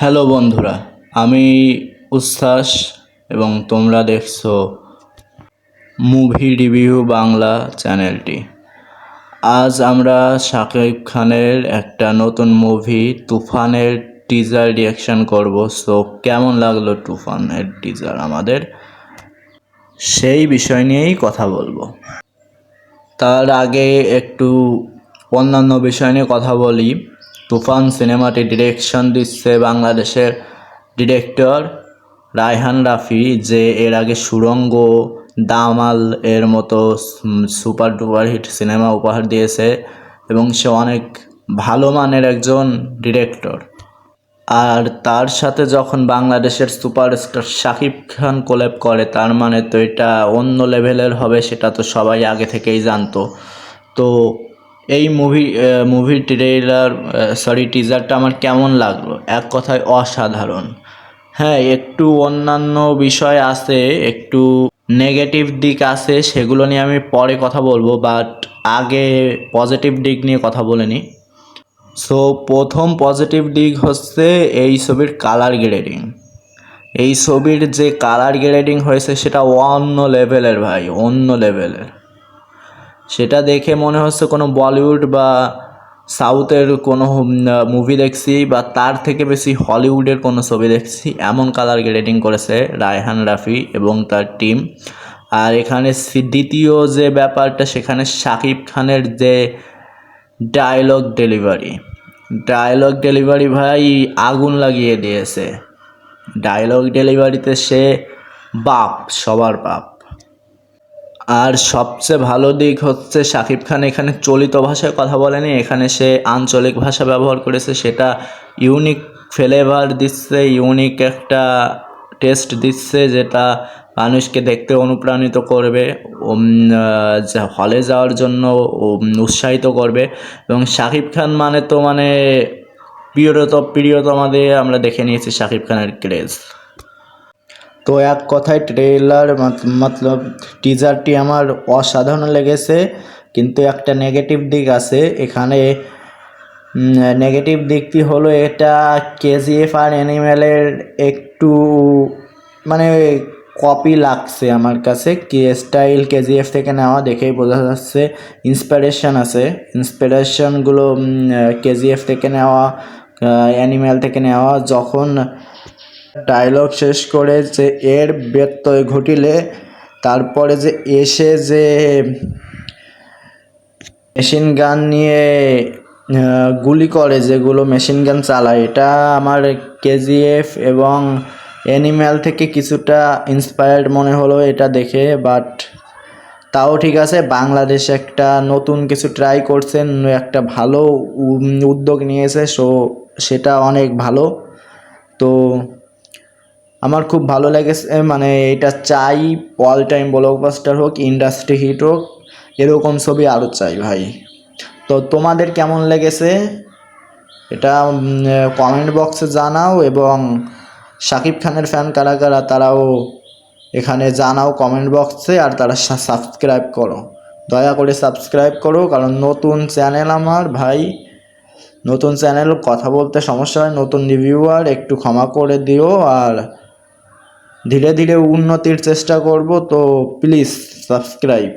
Hello বন্ধুরা, আমি উচ্ছ্বাস এবং তোমরা দেখছো মুভি রিভিউ বাংলা চ্যানেলটি। আজ আমরা শাকিব খানের একটা নতুন মুভি তুফানের টিজার রিয়াকশন করব। সো কেমন লাগলো তুফানের টিজার আমাদের, সেই বিষয় নিয়েই কথা বলবো। তার আগে একটু অন্যান্য বিষয় নিয়ে কথা বলি। তুফান সিনেমাটি ডিরেকশন দিচ্ছে বাংলাদেশের ডিরেক্টর রায়হান রাফি, যে এর আগে সুড়ঙ্গ, দামাল এর মতো সুপার ডুপার হিট সিনেমা উপহার দিয়েছে এবং সে অনেক ভালো মানের একজন ডিরেক্টর। আর তার সাথে যখন বাংলাদেশের সুপারস্টার শাকিব খান কোল্যাব করে, তার মানে তো এটা অন্য লেভেলের হবে, সেটা তো সবাই আগে থেকেই জানতো। তো এই মুভির টিজারটা আমার কেমন লাগলো, এক কথায় অসাধারণ। হ্যাঁ, একটু অন্যান্য বিষয় আছে, একটু নেগেটিভ দিক আছে, সেগুলো নিয়ে আমি পরে কথা বলবো, বাট আগে পজিটিভ দিক নিয়ে কথা বলে নিই। সো প্রথম পজিটিভ দিক হচ্ছে এই ছবির কালার গ্রেডিং। এই ছবির যে কালার গ্রেডিং হয়েছে সেটা অন্য লেভেলের ভাই, অন্য লেভেলের। সেটা দেখে মনে হচ্ছে কোনো বলিউড বা সাউথের কোনো মুভি দেখছি, বা তার থেকে বেশি হলিউডের কোনো ছবি দেখছি, এমন কালার গ্রেডিং করেছে রায়হান রাফি এবং তার টিম। আর এখানে দ্বিতীয় যে ব্যাপারটা, সেখানে শাকিব খানের যে ডায়লগ ডেলিভারি ভাই আগুন লাগিয়ে দিয়েছে। ডায়লগ ডেলিভারিতে সে বাপ, সবার বাপ। আর সবচেয়ে ভালো দিক হচ্ছে শাকিব খান এখানে চলিত ভাষায় কথা বলেনি, এখানে সে আঞ্চলিক ভাষা ব্যবহার করেছে। সেটা ইউনিক ফ্লেভার দিচ্ছে, ইউনিক একটা টেস্ট দিচ্ছে, যেটা মানুষকে দেখতে অনুপ্রাণিত করবে, হলে যাওয়ার জন্য উৎসাহিত করবে। এবং শাকিব খান মানে তো প্রিয়তমাদের আমরা দেখে নিয়েছি শাকিব খানের ক্রেজ। তো এক কথায় ট্রেলার মতলব টিজারটি আমার অসাধারণ লেগেছে, কিন্তু একটা নেগেটিভ দিক আছে এখানে। নেগেটিভ দিকটি হলো এটা কেজিএফ আর অ্যানিমেলের একটু কপি লাগছে আমার কাছে। স্টাইল কেজিএফ থেকে নেওয়া দেখেই বোঝা যাচ্ছে, ইন্সপিরেশন আছে, ইন্সপিরেশনগুলো কেজিএফ থেকে নেওয়া, অ্যানিমেল থেকে নেওয়া। যখন ডায়লগ শেষ করে যে এর ব্যত্যয় ঘটিলে তারপরে যে এসে যে মেশিন গান নিয়ে গুলি করে, যেগুলো মেশিন গান চালায়, এটা আমার কেজিএফ এবং অ্যানিমেল থেকে কিছুটা ইন্সপায়ার্ড মনে হলো এটা দেখে। বাট তাও ঠিক আছে, বাংলাদেশ একটা নতুন কিছু ট্রাই করছেন, একটা ভালো উদ্যোগ নিয়েছে, সেটা অনেক ভালো। তো আমার খুব ভালো লেগেছে, এটা চাই অল টাইম ব্লকবাস্টার হোক, ইন্ডাস্ট্রি হিট হোক, এরকম ছবি আরও চাই ভাই। তো তোমাদের কেমন লেগেছে এটা কমেন্ট বক্সে জানাও, এবং শাকিব খানের ফ্যান কারা কারা তারাও এখানে জানাও কমেন্ট বক্সে। আর তারা সাবস্ক্রাইব করো, দয়া করে সাবস্ক্রাইব করো, কারণ নতুন চ্যানেল আমার ভাই, নতুন চ্যানেল, কথা বলতে সমস্যা হয়, নতুন রিভিউয়ার, একটু ক্ষমা করে দিও। আর ধীরে ধীরে উন্নতির চেষ্টা করব, তো প্লিজ সাবস্ক্রাইব।